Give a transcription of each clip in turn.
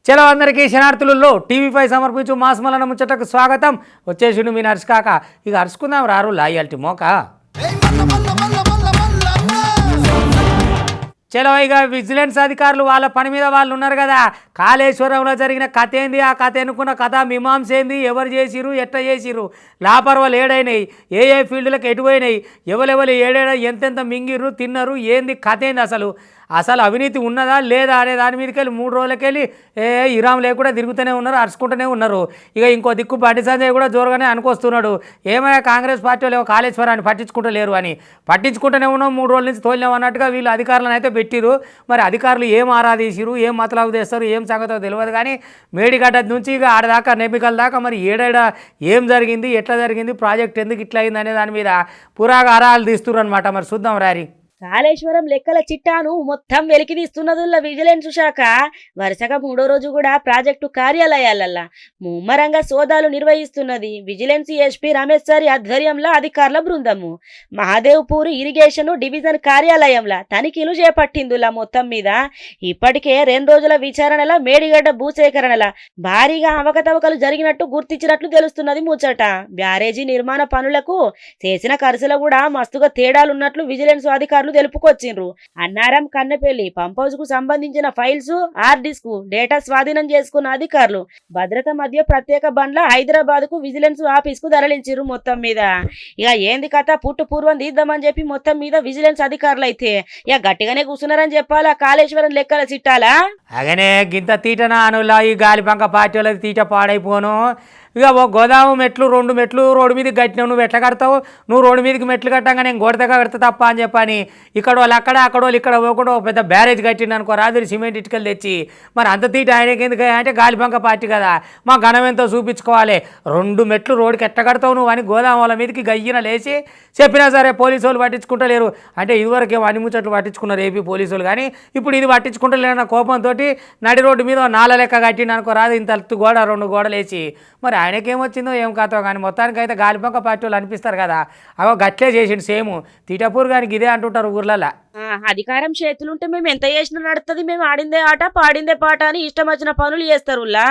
చలో అందరికీ శనార్థులలో టీవీ5 సమర్పించు మాస్మలన ముచ్చటకు స్వాగతం. వచ్చేసిండు మీ నర్స్ కాక. ఇక అరుచుకుందాం రారు లాయాల్టి మోక. చలో ఇక విజిలెన్స్ అధికారులు వాళ్ళ పని మీద వాళ్ళు ఉన్నారు కదా. కాళేశ్వరంలో జరిగిన కథ ఏంది, ఆ కథ ఎన్నుకున్న కథ మీమాంస ఏంది, ఎవరు చేసిరు, ఎట్లా చేసిరు, లాపర్వాలు ఏడైనాయి, ఏ ఫీల్డ్లకు ఎటుపోయినాయి, ఎవరెవరు ఏడేడ ఎంతెంత మింగిర్రు తిన్నారు, ఏంది కథ ఏంది, అసలు అవినీతి ఉన్నదా లేదా అనే దాని మీదకి వెళ్ళి 3 రోజులకెళ్ళి ఇరాం లేకుండా తిరుగుతూనే ఉన్నారు, అరుచుకుంటూనే ఉన్నారు. ఇక ఇంకో దిక్కు బండి సంజయ్ కూడా జోరుగానే అనుకొస్తున్నాడు, ఏమయ్యా కాంగ్రెస్ పార్టీ వాళ్ళు కాళేశ్వరాన్ని పట్టించుకుంటలేరు అని. పట్టించుకుంటూనే ఉన్నాం, 3 రోజుల నుంచి తోలినాం అన్నట్టుగా వీళ్ళు అధికారులను అయితే పెట్టిరు. మరి అధికారులు ఏం ఆరాధీసిరు, ఏం మతలాగు చేస్తారు, ఏం సంగతో తెలియదు. కానీ మేడిగడ్డ నుంచి ఇక ఆడదాకా నెమ్మికల దాకా మరి ఏడేడ ఏం జరిగింది, ఎట్లా జరిగింది, ప్రాజెక్ట్ ఎందుకు ఇట్లా అయింది అనే దాని మీద పురాగారాలు తీస్తున్నారు అనమాట. మరి చూద్దాం రారి. కాళేశ్వరం లెక్కల చిట్టాను మొత్తం వెలికి తీస్తున్నదుల్ల విజిలెన్స్ శాఖ వరుసగా 3వ రోజు కూడా ప్రాజెక్టు కార్యాలయాలల్లా ముమ్మరంగా సోదాలు నిర్వహిస్తున్నది. విజిలెన్స్ ఎస్పీ రమేష్ సారి ఆధ్వర్యంలో అధికారుల బృందము మహాదేవ్పూర్ ఇరిగేషన్ డివిజన్ కార్యాలయంలో తనిఖీలు చేపట్టిందులా. మొత్తం మీద ఇప్పటికే 2 రోజుల విచారణల మేడిగడ్డ భూసేకరణల భారీగా అవకతవకలు జరిగినట్టు గుర్తించినట్లు తెలుస్తున్నది ముచ్చట. బ్యారేజీ నిర్మాణ పనులకు చేసిన ఖర్చులు కూడా మస్తుగా తేడాలున్నట్లు విజిలెన్స్ అధికారులు తెలుపుకొచ్చిండ్రు. అన్నారం కన్నెపల్లి పంప్ హౌస్ కు సంబంధించిన ఫైల్స్, హార్డ్ డిస్క్ డేటా స్వాధీనం చేసుకున్న అధికారులు భద్రత మధ్య ప్రత్యేక బండ్ల హైదరాబాద్ కు విజిలెన్స్ ఆఫీస్ కు తరలించారు. మొత్తం మీద ఇక ఏంది కథ పుట్టు పూర్వం తీద్దామని చెప్పి మొత్తం మీద విజిలెన్స్ అధికారులు అయితే ఇక గట్టిగానే కూర్చున్నారని చెప్పాలా. కాళేశ్వరం లెక్కల చిట్టాలా అగనే గింత తీటనా అనులా ఈ గాలిపంక పార్టీ వాళ్ళది తీట పాడైపోను. ఇక ఓ గోదాము మెట్లు 2 మెట్లు రోడ్డు మీదకి కట్టినావు, నువ్వు ఎట్లా కడతావు, నువ్వు రోడ్డు మీదకి మెట్లు కట్టంగా నేను గోడతగా కడతా తప్ప అని చెప్పని ఇక్కడ వాళ్ళు అక్కడ వాళ్ళు ఇక్కడ పోకుండా పెద్ద బ్యారేజ్ కట్టిండు అనుకో, రాత్రి సిమెంట్ ఇటుకలు తెచ్చి. మరి అంత తీట ఆయనకి ఎందుకు అంటే గాలిపంక పార్టీ కదా, మా ఘనం ఎంతో చూపించుకోవాలి. 2 మెట్లు రోడ్డుకి ఎట్లా కడతావు నువ్వు అని గోదాము వాళ్ళ మీదకి గయ్యిన లేచి చెప్పినా సరే పోలీసు వాళ్ళు పట్టించుకుంటలేరు. అంటే ఇదివరకు ఏమో అన్ని ముచ్చట్లు పట్టించుకున్నారు ఏపీ పోలీసులు, కానీ ఇప్పుడు ఇది పట్టించుకుంటలేరన్న కోపంతో నడి రోడ్డు మీద 4 లెక్క కట్టిండు అనుకో, రాదు ఇంత గోడ 2 గోడలు వేసి. మరి ఆయనకేమొచ్చిందో ఏం కాతో కానీ మొత్తానికి అయితే గాలిపంక పార్టీ వాళ్ళు అనిపిస్తారు కదా, అవో గట్లే చేసిండు సేమ్ తీటపూర్ కానీ ఇదే అంటుంటారు ఊర్లలో. అధికారం చేతులుంటే మేము ఎంత చేసినా నడుతుంది, మేము ఆడిందే ఆట పాడిందే పాట అని ఇష్టం వచ్చిన పనులు చేస్తారులా.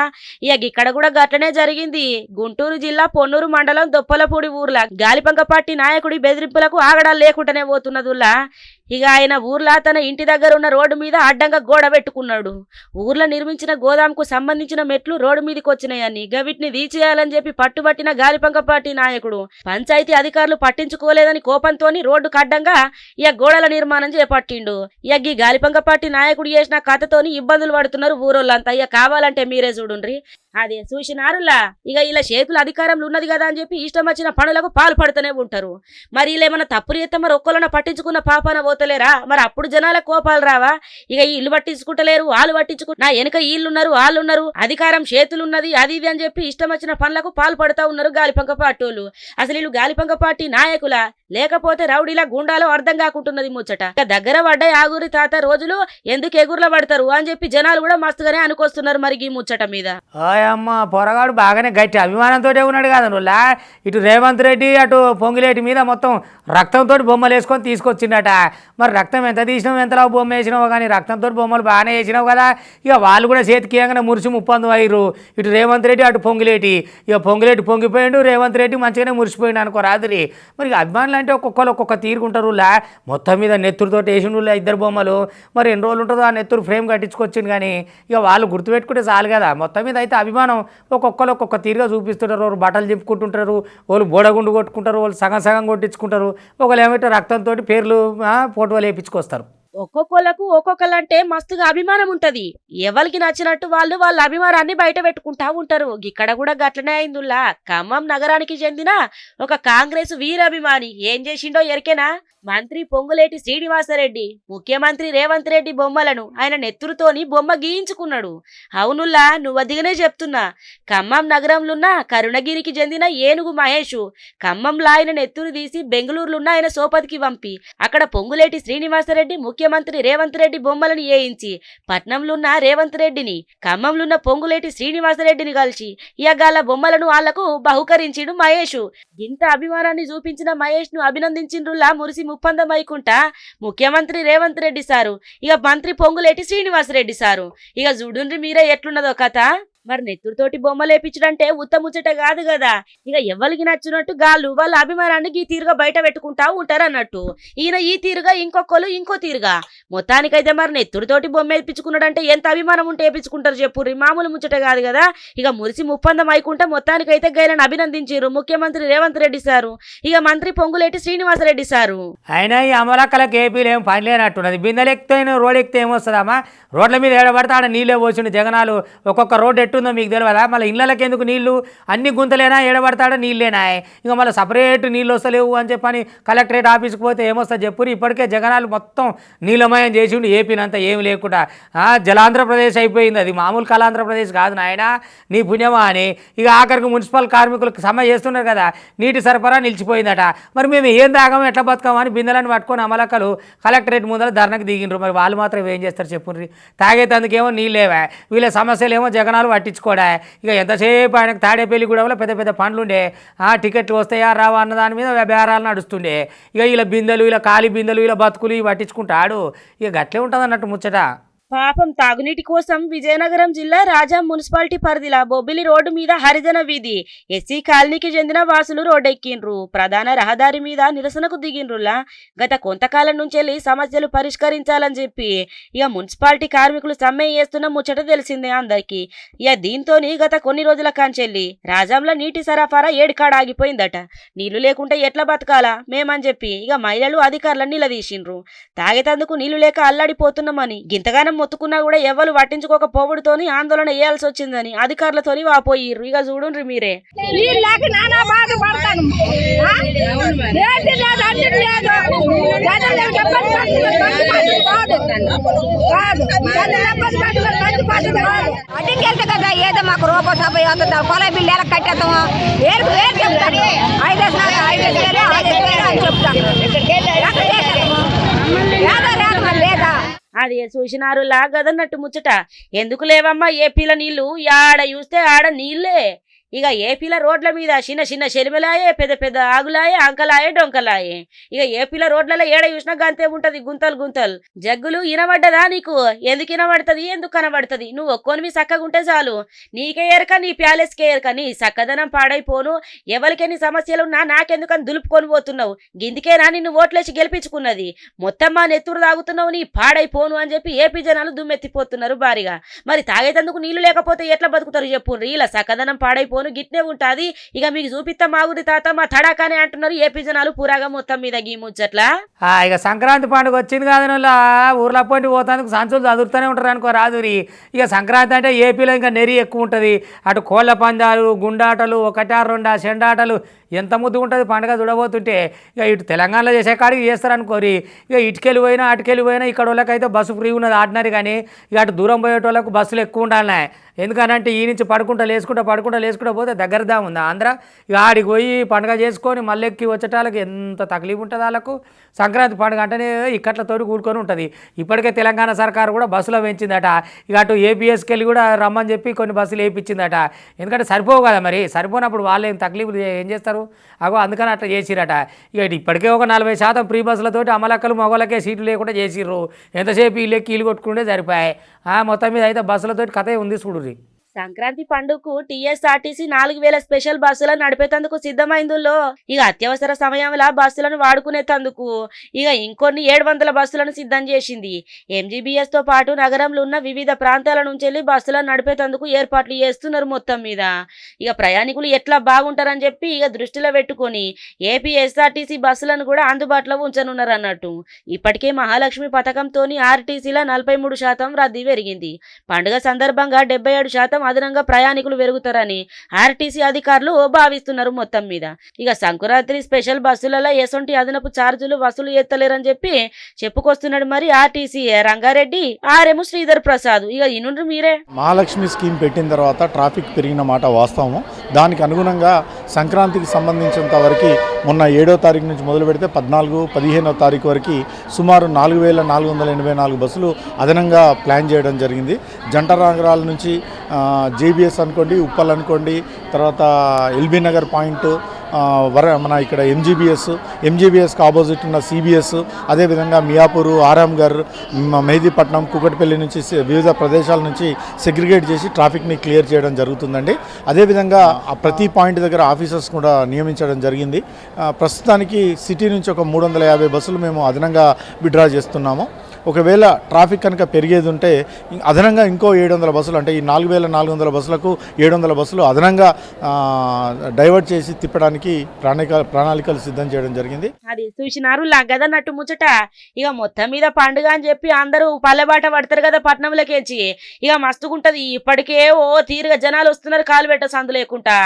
ఇక ఇక్కడ కూడా గట్లనే జరిగింది. గుంటూరు జిల్లా పొన్నూరు మండలం దొప్పలపూడి ఊర్ల గాలిపంక పార్టీ నాయకుడి బెదిరింపులకు ఆగడాలు లేకుండానే పోతున్నదులా. ఇక ఆయన ఊర్లా తన ఇంటి దగ్గర ఉన్న రోడ్డు మీద అడ్డంగా గోడ పెట్టుకున్నాడు. ఊర్లో నిర్మించిన గోదాంకు సంబంధించిన మెట్లు రోడ్డు మీదకి వచ్చినాయని వీటిని తీసేయాలని చెప్పి పట్టుబట్టిన గాలిపంక పార్టీ నాయకుడు పంచాయతీ అధికారులు పట్టించుకోలేదని కోపంతోని రోడ్డుకు అడ్డంగా ఇక గోడల నిర్మాణం చేపట్టిండు. ఇక ఈ గాలిపంక పార్టీ నాయకుడు చేసిన కథతోని ఇబ్బందులు పడుతున్నారు ఊరోళ్ళంతా. ఇక కావాలంటే మీరే చూడుండ్రి. అదే చూసినారులా. ఇక ఇలా చేతుల అధికారంలో ఉన్నది కదా అని చెప్పి ఇష్టం వచ్చిన పనులకు పాల్పడుతూనే ఉంటారు. మరి ఇలా ఏమన్నా తప్పులు చేస్తే మరి ఒక్కళ్ళన పట్టించుకున్న పాపాన పోతలేరా? మరి అప్పుడు జనాల కోపాలు రావా? ఇక ఇల్లు పట్టించుకుంటలేరు, వాళ్ళు నా వెనక వీళ్ళున్నారు వాళ్ళున్నారు, అధికారం చేతులున్నది అది ఇది అని చెప్పి ఇష్టం వచ్చిన పనులకు పాల్పడుతూ ఉన్నారు గాలిపంక పార్టీ వాళ్ళు. అసలు వీళ్ళు గాలిపంక పార్టీ నాయకులా లేకపోతే రౌడీలా గుండాలో అర్థం కాకుంటున్నది ముచ్చట. ఇక దగ్గర పడ్డ ఆగురి తాత రోజులు ఎందుకు ఎగుర్ల పడతారు అని చెప్పి జనాలు కూడా మస్తుగానే అనుకొస్తున్నారు మరి ఈ ముచ్చట మీద. అమ్మ పొరగాడు బాగానే గట్టి అభిమానంతో ఉన్నాడు కదా నువ్వు. ఇటు రేవంత్ రెడ్డి అటు పొంగిలేటి మీద మొత్తం రక్తంతో బొమ్మలు వేసుకొని తీసుకొచ్చిండట. మరి రక్తం ఎంత తీసినావు, ఎంతలా బొమ్మ వేసినావు, కానీ రక్తంతో బొమ్మలు బాగానే వేసినావు కదా. ఇక వాళ్ళు కూడా చేతికి ఏమైనా మురిసి ముప్పందు అయ్యారు. ఇటు రేవంత్ రెడ్డి అటు పొంగిలేటి. ఇక పొంగిలేటి పొంగిపోయిండు, రేవంత్ రెడ్డి మంచిగానే మురిసిపోయిండు అనుకో రాత్రి. మరి అభిమానులు అంటే ఒక్కొక్కరు ఒక్కొక్క తీరుకుంటారు. మొత్తం మీద నెత్తురుతో వేసిండు 2 బొమ్మలు. మరి ఎన్ని రోజులు ఉంటుందో ఆ నెత్తురు ఫ్రేమ్ కట్టించుకొచ్చింది. కానీ ఇక వాళ్ళు గుర్తుపెట్టుకుంటే చాలు కదా. మొత్తం మీద అయితే అభిమానం ఒక్కొక్కరు ఒక్కొక్క తీరుగా చూపిస్తుంటారు. వాళ్ళు బట్టలు చింపుకుంటుంటారు, వాళ్ళు బోడగుండు కొట్టుకుంటారు, వాళ్ళు సగం సగం కొట్టించుకుంటారు, ఒకళ్ళు ఏమంటే రక్తంతో పేర్లు ఫోటోలు వేయించుకొస్తారు. ఒక్కొక్కళ్ళకు ఒక్కొక్కలంటే మస్తుగా అభిమానం ఉంటది. ఎవరికి నచ్చినట్టు వాళ్ళు వాళ్ళ అభిమానాన్ని బయట పెట్టుకుంటా ఉంటారు. ఇక్కడ కూడా గట్లనే అయిందిలా. ఖమ్మం నగరానికి చెందిన ఒక కాంగ్రెస్ వీరాభిమాని ఏం చేసిండో ఎరికేనా? మంత్రి పొంగులేటి శ్రీనివాసరెడ్డి, ముఖ్యమంత్రి రేవంత్ రెడ్డి బొమ్మలను ఆయన నెత్తురుతోని బొమ్మ గీయించుకున్నాడు. అవునుల్లా, నువ్వు అదిగానే చెప్తున్నా. ఖమ్మం నగరంలోన్న కరుణగిరికి చెందిన ఏనుగు మహేష్ ఖమ్మంలో ఆయన నెత్తురు తీసి బెంగళూరులో ఉన్న ఆయన సోపతికి పంపి అక్కడ పొంగులేటి శ్రీనివాసరెడ్డి ముఖ్య ముఖ్యమంత్రి రేవంత్ రెడ్డి బొమ్మలను వేయించి పట్నంలో ఉన్న రేవంత్ రెడ్డిని, ఖమ్మంలో ఉన్న పొంగులేటి శ్రీనివాసరెడ్డిని కలిసి ఇయగాల బొమ్మలను వాళ్లకు బహుకరించిండు మహేష్. ఇంత అభిమానాన్ని చూపించిన మహేష్ ను అభినందించిండ్రులా మురిసి ముప్పందం అయికుంటా ముఖ్యమంత్రి రేవంత్ రెడ్డి సారు, ఇక మంత్రి పొంగులేటి శ్రీనివాసరెడ్డి సారు. ఇక చూడుండ్రి మీరే ఎట్లున్నదో కథ. మరి నెత్తురుతోటి బొమ్మలేపించడంటే ఉత్తముచ్చట కాదు కదా. ఇక ఎవరికి నచ్చినట్టు గాళ్ళు వాళ్ళ అభిమానాన్ని ఈ తీరుగా బయట పెట్టుకుంటా ఉంటారు అన్నట్టు. ఈయన ఈ తీరుగా ఇంకొకరు ఇంకో తీరుగా. మొత్తానికైతే మరి నెత్తురుతోటి బొమ్మ వేయించుకున్నాడంటే ఎంత అభిమానం ఉంటే వేయించుకుంటారు చెప్పుర్రి, మామూలు ముచ్చట కాదు కదా. ఇక మురిసి ముప్పందం అయికుంటే మొత్తానికైతే గైలను అభినందించారు ముఖ్యమంత్రి రేవంత్ రెడ్డి సారు, ఇక మంత్రి పొంగులేటి శ్రీనివాసరెడ్డి సారు. అయినా ఈ అమలక్కలకి ఏపీలు ఏం పని లేనట్టున్నది. బిందెలు ఎక్కితే రోడ్ ఎక్కితే ఏమొస్తుందమ్మా? రోడ్ల మీద ఏడబడితే ఆడ నీళ్ళే పోసిండు జగనాలు. ఒక్కొక్క రోడ్డు ఎట్టుందో మీకు తెలియదా? మళ్ళీ ఇళ్ళకి ఎందుకు నీళ్లు? అన్ని గుంతలేనా, ఏడబడతాడో నీళ్ళేనా? ఇంకా మళ్ళీ సపరేట్ నీళ్ళు వస్తలేవు అని చెప్పని కలెక్టరేట్ ఆఫీస్కి పోతే ఏమొస్తుంది చెప్పురు. ఇప్పటికే జగనాలు మొత్తం నీలమయం చేసిండు ఏపీనంతా ఏమి లేకుండా. జలాంధ్రప్రదేశ్ అయిపోయింది. అది మామూలు కళాంధ్రప్రదేశ్ కాదు నాయన, నీ పుణ్యమా అని. ఇక ఆఖరికి మున్సిపల్ కార్మికులకు సమ్మె చేస్తున్నారు కదా, నీటి సరఫరా నిలిచిపోయిందట. మరి మేము ఏం తాగాము, ఎట్లా బతుకామని బిందెలను పట్టుకొని అమలక్కలు కలెక్టరేట్ ముందర ధర్నకు దిగిండ్రు. మరి వాళ్ళు మాత్రం ఏం చేస్తారు చెప్పుర్రి? తాగేతందుకేమో నీళ్ళేవా, వీళ్ళ సమస్యలు ఏమో జగనాలు పట్టించుకోడా. ఇక ఎంతసేపు ఆయనకు తాడేపల్లిగూడెంలో పెద్ద పెద్ద పనులుండే, టికెట్లు వస్తాయా రావా అన్న దాని మీద బేరాలు నడుస్తుండే. ఇక వీళ్ళ బిందెలు, వీళ్ళ ఖాళీ బిందెలు, వీళ్ళ బతుకులు ఇవి పట్టించుకుంటాడు. ఇక గట్లే ఉంటుంది అన్నట్టు ముచ్చట. పాపం తాగునీటి కోసం విజయనగరం జిల్లా రాజా మున్సిపాలిటీ పరిధిలో బొబ్బిలి రోడ్డు మీద హరిజన వీధి ఎస్సీ కాలనీకి చెందిన వాసులు రోడ్డెక్కిండ్రు. ప్రధాన రహదారి మీద నిరసనకు దిగిండ్రులా. గత కొంతకాలం నుంచి సమస్యలు పరిష్కరించాలని చెప్పి ఇక మున్సిపాలిటీ కార్మికులు సమ్మె చేస్తున్న ముచ్చట తెలిసిందే అందరికి. ఇక దీంతో గత కొన్ని రోజుల కాంచెల్లి రాజంలో నీటి సరఫరా ఏడికాడ ఆగిపోయిందట. నీళ్లు లేకుంటే ఎట్లా బతకాలా మేమని చెప్పి ఇక మహిళలు అధికారులను నిలదీసిండ్రు. తాగేతందుకు నీళ్లు లేక అల్లాడిపోతున్నామని, గింతగానం మొత్తుకున్నా కూడా ఎవరు పట్టించుకోకపోవడంతోని ఆందోళన చేయాల్సి వచ్చిందని అధికారులతోని వాపోయిర్రు. ఇక చూడుండ్రి మీరే. అడ్డింకెళ్తే కదా ఏదో మాకు రూప సభ కొల బిల్లు ఎలా కట్టేస్తాము, వేరు వేరు చెప్తాడు. 5,000 అని చెప్తాను. లేదా అది చూసినారులా గదన్నట్టు ముచ్చట. ఎందుకు లేవమ్మా ఏపీల నీళ్లు? ఆడ చూస్తే ఆడ నీళ్లే. ఇక ఏపీల రోడ్ల మీద చిన్న చిన్న చెలిమలాయే, పెద్ద పెద్ద ఆగులాయే, అంకలాయే, డొంకలాయే. ఇక ఏపీల రోడ్లలో ఏడ చూసినా గంతే ఉంటది, గుంతలు గుంతలు. జగ్గులు ఇనబడ్డదా నీకు? ఎందుకు ఇనబడుతుంది, ఎందుకు కనబడుతుంది? నువ్వు ఒక్కొనివి చక్కగా ఉంటే చాలు, నీకే ఎరక, నీ ప్యాలెస్కే ఎరక. నీ చక్కదనం పాడైపోను. ఎవరికెన్ని సమస్యలున్నా నాకెందుకని దులుపుకొని పోతున్నావు? గిందికేనా నిన్ను ఓట్లేసి గెలిపించుకున్నది? మొత్తం మా నెత్తురు తాగుతున్నావు, నీ పాడైపోను అని చెప్పి ఏపీ జనాలు దుమ్మెత్తిపోతున్నారు భారీగా. మరి తాగేటందుకు నీళ్లు లేకపోతే ఎట్లా బతుకుతారు చెప్పుండ్రి? ఇలా చక్కదనం పాడైపోను గిట్నే ఉంటాది. ఇక మీకు చూపిస్తా మాగురి తాత మా తడాకానే అంటున్నారు ఏపీ జనాలు పూరాగా మొత్తం మీద గీ ముచ్చట్లా. ఇక సంక్రాంతి పండుగ వచ్చింది కాదు, ఊర్లో పోటీ పోతానికి సంచులు చదువుతూనే ఉంటారు అనుకో రాదురి. ఇక సంక్రాంతి అంటే ఏపీలో ఇంకా నెరి ఎక్కువ ఉంటుంది. అటు కోళ్ళ పందాలు, గుండాటలు, 1-2 చెండాటలు, ఎంత ముద్దు ఉంటుంది పండుగ చూడబోతుంటే. ఇక ఇటు తెలంగాణలో చేసే కాడికి చేస్తారు అనుకోరి. ఇక ఇటుకెళ్ళి పోయినా అటుకెళ్ళి పోయినా ఇక్కడ వాళ్ళకైతే బస్సు ఫ్రీ ఉన్నది ఆర్డినరీ. కానీ ఇక అటు దూరం పోయేటోళ్ళకు బస్సులు ఎక్కువ ఉండాలి. ఎందుకనంటే ఈ నుంచి పడుకుంటా లేసుకుంటా పోతే దగ్గరదా ఉంది ఆంధ్ర. ఇక ఆడికి పోయి పండుగ చేసుకొని మళ్ళీ ఎక్కి వచ్చేటాళ్ళకి ఎంత తక్లీఫ్ ఉంటుంది వాళ్ళకు. సంక్రాంతి పండుగ అంటేనే ఇక్కట్లతోటి కూడుకొని ఉంటుంది. ఇప్పటికే తెలంగాణ సర్కారు కూడా బస్సులో పెంచిందట. ఇక అటు ఏపీఎస్కి వెళ్ళి కూడా రమ్మని చెప్పి కొన్ని బస్సులు వేయించిందట. ఎందుకంటే సరిపోవు కదా, మరి సరిపోనప్పుడు వాళ్ళు ఏం తక్లీఫ్లు ఏం చేస్తారు? అందుకని అట్లా చేసిరట. ఇక ఇప్పటికే ఒక 40% ఫ్రీ బస్సులతోటి అమలక్కలు మగవాళ్ళకే సీట్లు లేకుండా చేసిర్రు. ఎంతసేపు వీళ్ళు ఎక్కి వీళ్ళు కొట్టుకుంటే సరిపోయాయి. మొత్తం మీద అయితే బస్సులతోటి కథ ఉంది చూడుర్రి. సంక్రాంతి పండుగకు టీఎస్ఆర్టీసీ 4,000 స్పెషల్ బస్సులను నడిపేందుకు సిద్ధమైందులో ఇక అత్యవసర సమయంలో బస్సులను వాడుకునేందుకు ఇక ఇంకొన్ని 700 బస్సులను సిద్ధం చేసింది. ఎంజీబీఎస్ తో పాటు నగరంలో ఉన్న వివిధ ప్రాంతాల నుంచి వెళ్ళి బస్సులను నడిపేందుకు ఏర్పాట్లు చేస్తున్నారు. మొత్తం మీద ఇక ప్రయాణికులు ఎట్లా బాగుంటారని చెప్పి ఇక దృష్టిలో పెట్టుకొని ఏపీ ఎస్ఆర్టీసీ బస్సులను కూడా అందుబాటులో ఉంచనున్నారు అన్నట్టు. ఇప్పటికే మహాలక్ష్మి పథకంతో ఆర్టీసీలో 43% రద్దీ పెరిగింది. పండుగ సందర్భంగా 77% అదనంగా ప్రయాణికులు పెరుగుతారని ఆర్టీసీ అధికారులు భావిస్తున్నారు మొత్తం మీద. ఇక సంకురాత్రి స్పెషల్ బస్సులలో ఎసొంటి అదనపు ఛార్జీలు వసూలు చేస్తలేరని చెప్పి చెప్పుకొస్తున్నాడు మరి ఆర్టీసీ రంగారెడ్డి ఆర్ఎం శ్రీధర్ ప్రసాద్. ఇక ఇనుండ్రు మీరే. మహాలక్ష్మి స్కీమ్ పెట్టిన తర్వాత ట్రాఫిక్ పెరిగిన మాట వాస్తవము. దానికి అనుగుణంగా సంక్రాంతికి సంబంధించినంత వరకు మొన్న 7వ తారీఖు నుంచి మొదలు పెడితే 14, 15వ తారీఖు వరకు సుమారు 4484 బస్సులు అదనంగా ప్లాన్ చేయడం జరిగింది. జంట నగరాల నుంచి జేబీఎస్ అనుకోండి, ఉప్పల్ అనుకోండి, తర్వాత ఎల్బీ నగర్ పాయింట్, మన ఇక్కడ ఎంజీబీఎస్కి ఆపోజిట్ ఉన్న సిబిఎస్, అదేవిధంగా మియాపూర్, ఆరాంఘర్, మెహదీపట్నం, కుకట్పల్లి నుంచి వివిధ ప్రదేశాల నుంచి సెగ్రిగేట్ చేసి ట్రాఫిక్ని క్లియర్ చేయడం జరుగుతుందండి. అదేవిధంగా ప్రతి పాయింట్ దగ్గర ఆఫీసర్స్ కూడా నియమించడం జరిగింది. ప్రస్తుతానికి సిటీ నుంచి ఒక 350 బస్సులు మేము అదనంగా విత్డ్రా చేస్తున్నాము. ఒకవేళ ట్రాఫిక్ కనుక పెరిగేది ఉంటే అదనంగా ఇంకో 700 బస్సులు, అంటే ఈ 4400 బస్సులకు 700 బస్సులు అదనంగా డైవర్ట్ చేసి తిప్పడానికి ప్రణాళికలు సిద్ధం చేయడం జరిగింది. అది చూసినారు లగ్గదన్నట్టు ముచ్చట. ఇక మొత్తం మీద పండుగ అని చెప్పి అందరూ పల్లెబాట పడతారు కదా పట్నంలోకేచి. ఇక మస్తుగుంటది. ఇప్పటికే తీరుగా జనాలు వస్తున్నారు కాలు పెట్ట సందు లేకుండా.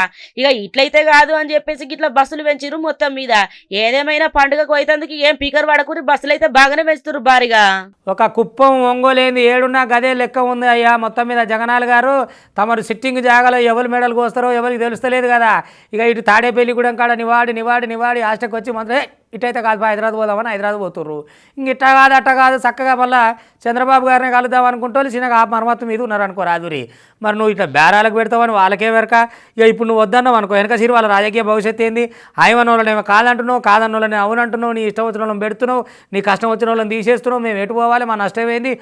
ఇక ఇట్లయితే కాదు అని చెప్పేసి ఇట్లా బస్సులు పెంచిరు మొత్తం మీద. ఏదేమైనా పండుగకు అయితందుకు ఏం పీకర్ పడకూరి, బస్సులు అయితే బాగానే పెంచుతున్నారు భారీగా. ఒక కుప్పం ఒంగోలేంది ఏడున్నా గదే లెక్క ఉంది అయ్యా. మొత్తం మీద జగనాల్ గారు తమరు సిట్టింగ్ జాగాలో ఎవరు మెడలు కోస్తారో ఎవరికి తెలుస్తలేదు కదా. ఇక ఇటు తాడేపల్లిగూడెం కాడ నివాడి హాస్టల్కి వచ్చి మంత్రి ఇటైతే కాదు హైదరాబాద్ పోదామని హైదరాబాద్ పోతుర్రు. ఇంక ఇట్టా కాదు అట్ట కాదు చక్కగా మళ్ళీ చంద్రబాబు గారిని కలుద్దాం అనుకుంటే చిన్నగా ఆ మరమ్మత్తు మీద ఉన్నారు అనుకో రాజురి. మరి నువ్వు ఇట్లా బేరాలకు పెడతావని వాళ్ళకే వెరక. ఇక ఇప్పుడు నువ్వు వద్దన్నావు అనుకో వెనక సిరి వాళ్ళ రాజకీయ భవిష్యత్తు ఏంది? ఆయమన్న వాళ్ళనేమో కాదంటున్నావు, కాదన్న వాళ్ళని అవునంటున్నావు, నీ ఇష్టం వచ్చిన వాళ్ళని పెడుతున్నావు, నీ కష్టం వచ్చిన వాళ్ళని తీసేస్తున్నావు, మేము ఎటు పోవాలి, మా నష్టం ఏంది,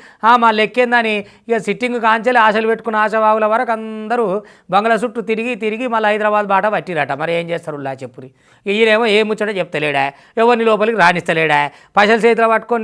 మా లెక్కేందని ఇక సిట్టింగ్ కాంచెలు ఆశలు పెట్టుకున్న ఆశవాగుల వరకు అందరూ బంగ్లా చుట్టూ తిరిగి మళ్ళీ హైదరాబాద్ బాట పట్టిరట. మరి ఏం చేస్తారు చెప్పురి. ఈయనేమో ఏ ముచ్చట చెప్తలేడా, ఎవరిని లోపలికి రాణిస్తలేడా, పైసలు చేతిలో పట్టుకొని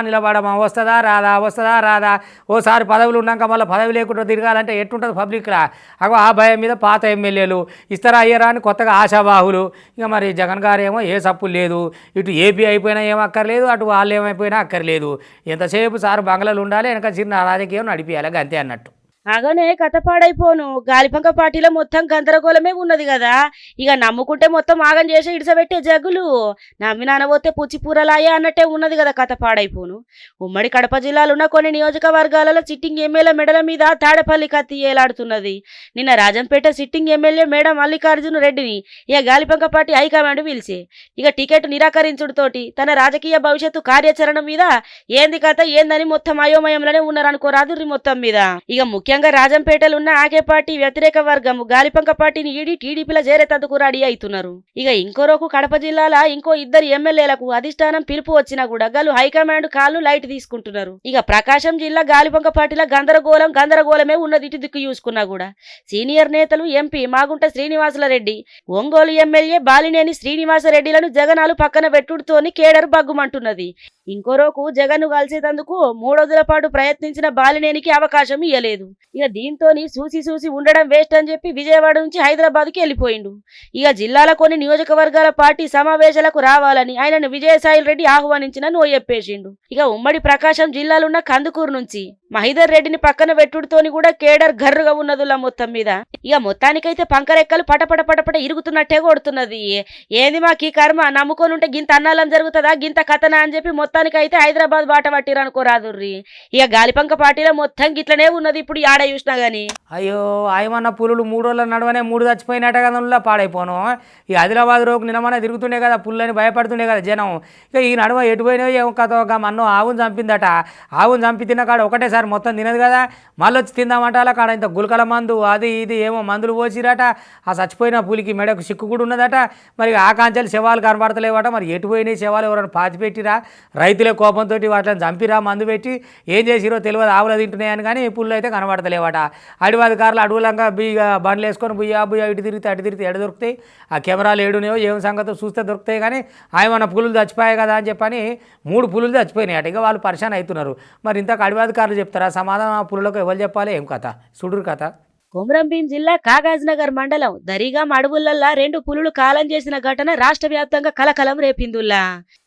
నిలబడమా, వస్తుందా రాదా. ఓసారి పదవులు ఉన్నాక మళ్ళీ పదవి లేకుండా తిరగాలంటే ఎట్టుంటుంది పబ్లిక్లా. అగో ఆ భయం మీద పాత ఎమ్మెల్యేలు ఇస్తారా అయ్యారా అని కొత్తగా ఆశాబాహులు. ఇక మరి జగన్ గారు ఏమో ఏ సప్పులు లేదు, ఇటు ఏపీ అయిపోయినా ఏం అక్కర్లేదు, అటు వాళ్ళు ఏమైపోయినా అక్కర్లేదు. ఎంతసేపు సార్ బంగ్లాలు ఉండాలి, వెనక చిన్న రాజకీయం నడిపియాలి అంతే అన్నట్టు. అగనే కథ పాడైపోను. గాలిపంక పార్టీలో మొత్తం గందరగోళమే ఉన్నది కదా. ఇక నమ్ముకుంటే మొత్తం ఆగం చేసి ఇడిసబెట్టే జగ్గులు, నమ్మి నానబోతే పుచ్చిపూరలాయే అన్నట్టే ఉన్నది కదా కథ పాడైపోను. ఉమ్మడి కడప జిల్లాలో ఉన్న కొన్ని నియోజకవర్గాలలో సిట్టింగ్ ఎమ్మెల్యే మెడల మీద తాడపల్లి కత్తి ఏలాడుతున్నది. నిన్న రాజంపేట సిట్టింగ్ ఎమ్మెల్యే మేడ మల్లికార్జున రెడ్డిని ఇక గాలిపంక పార్టీ హైకమాండ్ పిలిచి ఇక టికెట్ నిరాకరించుడుతోటి తన రాజకీయ భవిష్యత్తు కార్యాచరణ మీద ఏంది కథ ఏందని మొత్తం అయోమయంలోనే ఉన్నారనుకోరాదు మొత్తం మీద. ఇక ముఖ్యంగా రాజంపేటలో ఉన్న ఆకే పార్టీ వ్యతిరేక వర్గం గాలిపంక పార్టీని ఈడి టీడీపీలో చేరేతందుకు రెడీ అవుతున్నారు. ఇక ఇంకోరోకు కడప జిల్లాల ఇంకో 2 ఎమ్మెల్యేలకు అధిష్టానం పిలుపు వచ్చినా కూడా గలు హైకమాండ్ కాళ్ళు లైట్ తీసుకుంటున్నారు. ఇక ప్రకాశం జిల్లా గాలిపంక పార్టీలో గందరగోళమే ఉన్నది. ఇటు దిక్కు చూసుకున్నా కూడా సీనియర్ నేతలు ఎంపీ మాగుంట శ్రీనివాసులరెడ్డి, ఒంగోలు ఎమ్మెల్యే బాలినేని శ్రీనివాసరెడ్డిలను జగనాలు పక్కన పెట్టుడుతోని కేడర్ బగ్గుమంటున్నది. ఇంకోరోకు జగన్ను కలిసేందుకు 3 రోజుల పాటు ప్రయత్నించిన బాలినేనికి అవకాశం ఇయ్యలేదు. ఇక దీంతో చూసి ఉండడం వేస్ట్ అని చెప్పి విజయవాడ నుంచి హైదరాబాద్కి వెళ్ళిపోయిండు. ఇక జిల్లాల కొన్ని నియోజకవర్గాల పార్టీ సమావేశాలకు రావాలని ఆయనను విజయసాయి రెడ్డి ఆహ్వానించిన నో చెప్పేసిండు. ఇక ఉమ్మడి ప్రకాశం జిల్లాలో ఉన్న కందుకూరు నుంచి మహిదర్ రెడ్డిని పక్కన పెట్టుడుతోని కూడా కేడర్ గర్రుగా ఉన్నదులా మొత్తం మీద. ఇక మొత్తానికైతే పంకరెక్కలు పటపట ఇరుగుతున్నట్టే కొడుతున్నది. ఏంది మాకు ఈ కర్మ, నమ్ముకొని ఉంటే గింత అన్నాలం జరుగుతుందా, గింత కథనా అని చెప్పి మొత్తానికైతే హైదరాబాద్ బాట పట్టిరనుకోరాదుర్రి. ఇక గాలిపంక పార్టీలో మొత్తం గిట్లనే ఉన్నది ఇప్పుడు ఆడ చూసినా గానీ. అయ్యో ఆయమన్న పులులు 3 రోజుల నడవనే 3 చచ్చిపోయినట్ట కదా పాడైపోను. ఈ ఆదిలాబాద్ రోగు నిన్నమన్నా తిరుగుతుండే కదా, పుల్లని భయపడుతుండే కదా జనం. ఇక ఈ నడవ ఎటుపోయినాయో ఏమో కథ. ఒక మన్నో ఆవును చంపిందట, ఆవును చంపి తిన్న కాడ ఒకటేసారి మొత్తం తినదు కదా, మళ్ళీ వచ్చి తిందామంట అలా కాడ ఇంత గుల్కల మందు అది ఇది ఏమో మందులు పోసిరట. ఆ చచ్చిపోయిన పులికి మెడకు సిక్కు కూడా ఉన్నదట. మరి ఆ కాంచెలు శవాలు కనబడతలేవట. మరి ఎటుపోయినాయి శవాలు, ఎవరైనా పాతిపెట్టిరా, రైతులే కోపంతో వాటిని చంపిరా, మందు పెట్టి ఏం చేసిరో తెలియదు, ఆవులు తింటున్నాయని. కానీ పుల్లు అయితే కనబడతలేవట. అడవాధికారులు అడవులంగా బండ్లు వేసుకొని బుయ్యా ఇటు తిరిగితే ఎడ దొరుకుతాయి, ఆ కెమెరాలు ఏడునేవో ఏం సంగతో చూస్తే దొరుకుతాయి. కానీ ఆయమన్న పులులు చచ్చిపోయాయి కదా అని చెప్పని 3 పులులు చచ్చిపోయినాయట. ఇక వాళ్ళు పరిశాన్ అవుతున్నారు. మరి ఇంతకు అడవాధికారులు చెప్తారా సమాధానం? ఆ పులులకు ఎవరు చెప్పాలి? ఏం కథ చూడురు కథ. కొమరంభీం జిల్లా కాగజ్ నగర్ మండలం దరిగాం అడవులల్లా 2 పులులు కాలం చేసిన ఘటన రాష్ట్ర వ్యాప్తంగా కలకలం రేపిందుల్లా.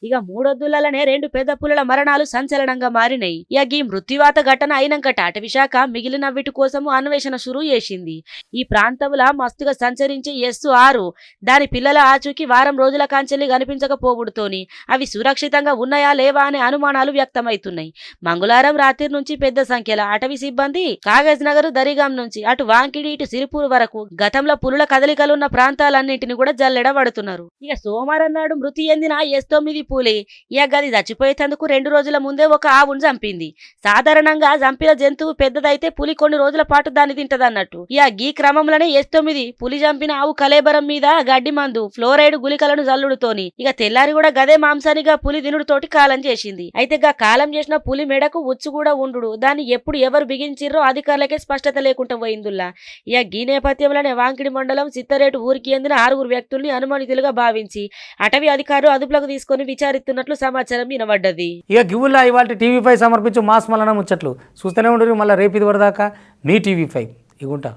ఇక మూడొద్దులనే 2 పెద్ద పులుల మరణాలు సంచలనంగా మారినాయి. ఇక ఈ మృత్యువాత ఘటన అయినంకట అటవీ శాఖ మిగిలిన వీటి కోసము అన్వేషణ షురూ చేసింది. ఈ ప్రాంతంలో మస్తుగా సంచరించే S6 దాని పిల్లల ఆచూకీ వారం రోజుల కాంచెల్లి కనిపించకపోవడంతోని అవి సురక్షితంగా ఉన్నాయా లేవా అనే అనుమానాలు వ్యక్తమవుతున్నాయి. మంగళవారం రాత్రి నుంచి పెద్ద సంఖ్యలో అటవీ సిబ్బంది కాగజ్ నగర్ దరిగాం నుంచి అటు వాంకిడి ఇటు సిరిపూర్ వరకు గతంలో పులుల కదలికలున్న ప్రాంతాలన్నింటిని కూడా జల్లెడబడుతున్నారు. ఇక సోమవారం నాడు మృతి చెందిన S9 పులి ఇక గది చచ్చిపోయేందుకు 2 రోజుల ముందే ఒక ఆవును చంపింది. సాధారణంగా చంపిన జంతువు పెద్దదైతే పులి కొన్ని రోజుల పాటు దాన్ని తింటదన్నట్టు. ఇక ఈ క్రమంలోనే S9 పులి చంపిన ఆవు కలేబరం మీద గడ్డి మందు ఫ్లోరైడ్ గుళికలను జల్లుడుతోని ఇక తెల్లారి కూడా గదే మాంసానిగా పులి దినుడుతోటి కాలం చేసింది. అయితే గా కాలం చేసిన పులి మెడకు ఉచ్చు కూడా ఉండు దాన్ని ఎప్పుడు ఎవరు బిగించిర్రో అధికారులకే స్పష్టత లేకుండా పోయిందుల్లా. ఇక ఈ నేపథ్యంలోనే వాంకిడి మండలం సిత్తరేటు ఊరికి చెందిన 6 వ్యక్తుల్ని అనుమానితులుగా భావించి అటవీ అధికారులు అదుపులోకి తీసుకుని విచారిస్తున్నట్లు సమాచారం వినబడ్డది. ఇక గివుల్లా ఇవాళ టీవీ5 సమర్పించు మాస్ మలన ముచ్చట్లు చూస్తూనే ఉండరు. మళ్ళీ రేపు ఇది వరదాకా మీ టీవీ5 ఇగుంటా.